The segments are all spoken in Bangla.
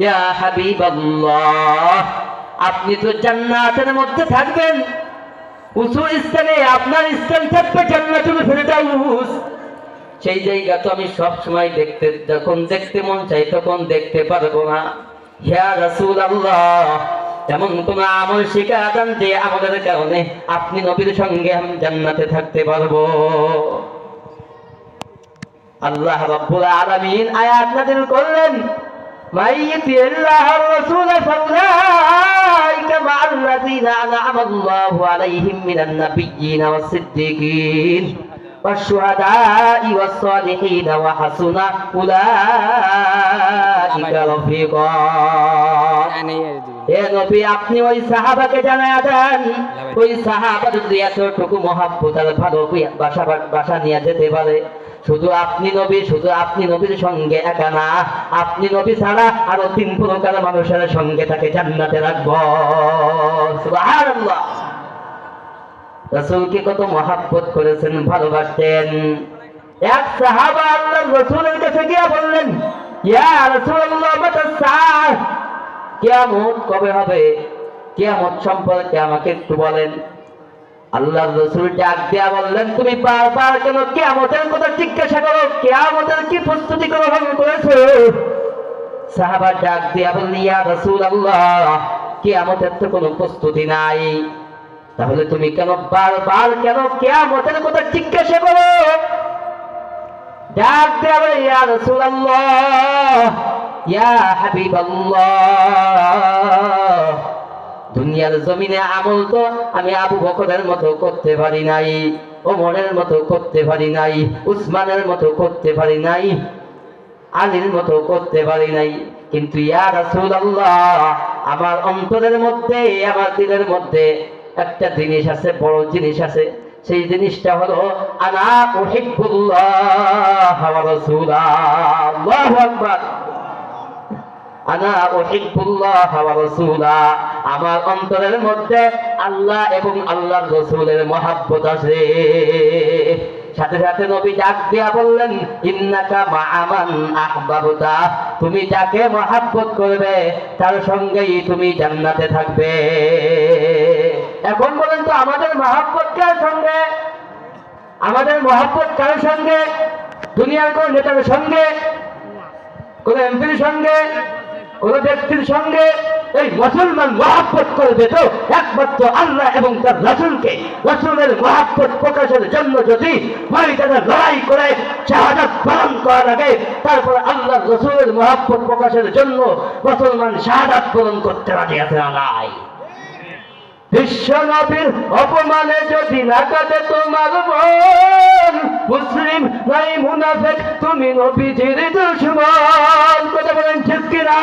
ইয়া হাবিবাল্লাহ, আপনি তো জান্নাতের মধ্যে থাকবেন, উঁচু স্থানে আপনার স্থান থাকবে জান্নাতুল ফিরদাউস। সেই জায়গা তো আমি সব সময় যখন দেখতে মন চাই তখন দেখতে পারবো না। ইয়া রাসূলুল্লাহ, এমন কোন আমল শিখায়া দেন যে আমাদের কারণে আপনি নবীর সঙ্গে আমি জান্নাতে থাকতে পারবো। আল্লাহ রাব্বুল আলামিন আয়াত নাযিল করলেন, মাইয়ুতিল্লাহ ওয়া রাসূলা ফাউলাইকা মা'আল্লাযীনা আন'আমা আল্লাহু আলাইহিম মিনান নাবিয়্যিনা ওয়াস সিদ্দীকিন ওয়াশ শুহাদা'i ওয়াস সালিহিন ওয়া হাসুনা উলাইকা রাফীকা। হে নবী, আপনি ওই সাহাবাকে জানায়া দেন, ওই সাহাবা যদি এতটুকু মহব্বত আর ভালোবাসা নিয়ে যেতে পারে, শুধু আপনি নবীর সঙ্গে একা না, আপনি নবী ছাড়া আরো 3 প্রকার মানুষের সঙ্গে তাকে জান্নাতে রাখবো। সুবহানাল্লাহ। রাসূলকে কত মহব্বত করেছেন, ভালোবাসতেন। এক সাহাবা আল্লাহর রাসূলের কাছে গিয়ে বললেন, ইয়া রাসূলুল্লাহ, মাতা সাআহ, কিয়ামত কবে হবে? কিয়ামত সম্পর্কে আমাকে একটু বলেন। আল্লাহর রাসূল ডাক দিয়া বললেন, তুমি বারবার কেন কিয়ামতের কথা জিজ্ঞাসা করো? কিয়ামতের কি প্রস্তুতি গ্রহণ করেছো? সাহাবা ডাক দিয়া বললেন, ইয়া রাসূলুল্লাহ, কিয়ামতের তো কোনো প্রস্তুতি নাই, তাহলে তুমি কেন বারবার কিয়ামতের কথা জিজ্ঞাসা করো? ডাক দিয়া বলে, ইয়া রাসূলুল্লাহ, ইয়া হাবিবাল্লাহ, দুনিয়ার জমিনে আমল তো আমি আবু বকরের মতো করতে পারি নাই, ওমরের মতো করতে পারি নাই, উসমানের মতো করতে পারি নাই, আলীর মতো করতে পারি নাই, কিন্তু ইয়া রাসূলুল্লাহ, আমার অন্তরের মধ্যে, আমার দিলের মধ্যে একটা জিনিস আছে, বড় জিনিস আছে। সেই জিনিসটা হলো আনা উহিব্বুল্লাহ ওয়া রাসূলাহ। আল্লাহু আকবার। আনা উহিব্বুল্লাহ ওয়া রাসূলাহ, আমার অন্তরের মধ্যে আল্লাহ এবং আল্লাহর রাসূলের মহব্বত আছে। সাথে সাথে নবী ডাক দিয়া বললেন, ইন্নাকা মা'আমান আহবাবতা, তুমি যাকে মহব্বত করবে তার সঙ্গেই তুমি জান্নাতে থাকবে। এখন বলেন তো, আমাদের মহব্বত কার সঙ্গে? আমাদের মহব্বত কার সঙ্গে? দুনিয়ার কোন নেতার সঙ্গে, কোন এমপির সঙ্গে, কোন ব্যক্তির সঙ্গে? এই মুসলমান মহব্বত করবে তো একমাত্র আল্লাহ এবং তার রাসূলকে। রাসূলের মহব্বত প্রকাশের জন্য যদি ময়দানে লড়াই করে শাহাদাত বরণ করা লাগে, তারপর আল্লাহর রাসূলের মহব্বত প্রকাশের জন্য মুসলমান শাহাদাত বরণ করতে রাজি আছে না নাই? বিশ্ব নবীর অপমানে যদি না কাটে তোমার মন, মুসলিম নাই মুনাফিক, তুমি নবীজির দুশমন। কথা বলেন ঠিক কিনা?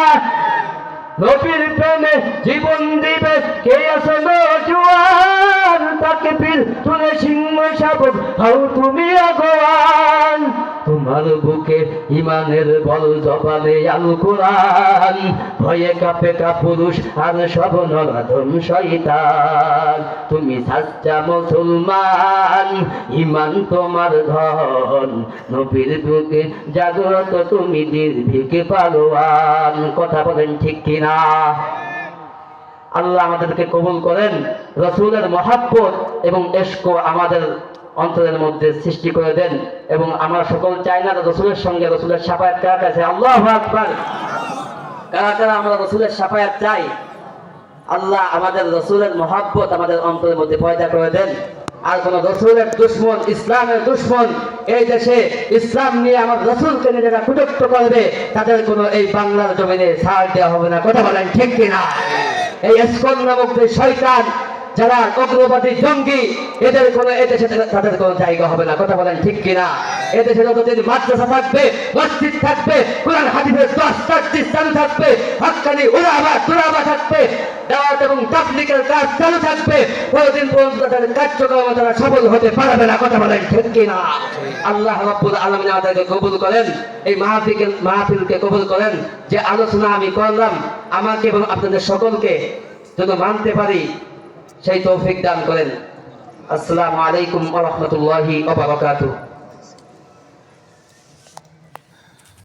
নবীর প্রেমে জীবন দিবে কে আছে নওজোয়ান, তাকবীর তুলে সিংহ শাবক হও তুমি আগুয়ান। তোমার বুকে ইমানের বল, জবানে আল কোরআন, ভয়ে কাঁপে কাপুরুষ আর সব নরাধম শয়তান। তুমি সাচ্চা মুসলমান, ইমান তোমার ধন, নবীর বুকে জাগ্রত তুমি নির্ভীক পালোয়ান। কথা বলেন ঠিক কিনা? আল্লাহ আমাদেরকে কবুল করেন, রাসূলের মহব্বত এবং ইশক আমাদের অন্তরের মধ্যে সৃষ্টি করে দেন, এবং আমরা সকল চাই না রাসূলের সঙ্গে রাসূলের শাফায়াত কার কাছে? আল্লাহু আকবার। কারা কারা আমরা রাসূলের শাফায়াত চাই? আল্লাহ আমাদের রাসূলের মহব্বত আমাদের অন্তরের মধ্যে পয়দা করে দেন। আর কোন রাসূলের দুশমন, ইসলামের দুশমন, এই দেশে ইসলাম নিয়ে আমার রাসূলকে নিয়ে যারা কটূক্তি করবে, তাদের কোনো এই বাংলার জমিনে ছাড় দেওয়া হবে না। কথা বলেন ঠিক কিনা? এই ইসকন নামক যে শয়তান, যারা অগ্রবাদী জঙ্গি, এদের কোনো এদেশে তাদের কোনো জায়গা হবে না। কথা বলেন ঠিক কিনা? এদেশে যতদিন মাদ্রাসা থাকবে, মসজিদ থাকবে, কোরআন হাদিসের 10টা স্থান থাকবে, হক্কানি উলামা তুলামা থাকবে, দাওয়াত এবং তাবলীগের কাজ চালু থাকবে, ততদিন পর্যন্ত তাদের কার্যক্রম তারা সফল হতে পারবে না। কথা বলেন ঠিক কিনা? আল্লাহ রাব্বুল আলামিন আমাদেরকে কবুল করেন, এই মাহফিলকে কবুল করেন। যে আলোচনা আমি করলাম, আমাকে এবং আপনাদের সকলকে যেন মানতে পারি সেই তৌফিক দান করেন। আসসালামু আলাইকুম ওয়া রাহমাতুল্লাহি ওয়া বারাকাতুহু।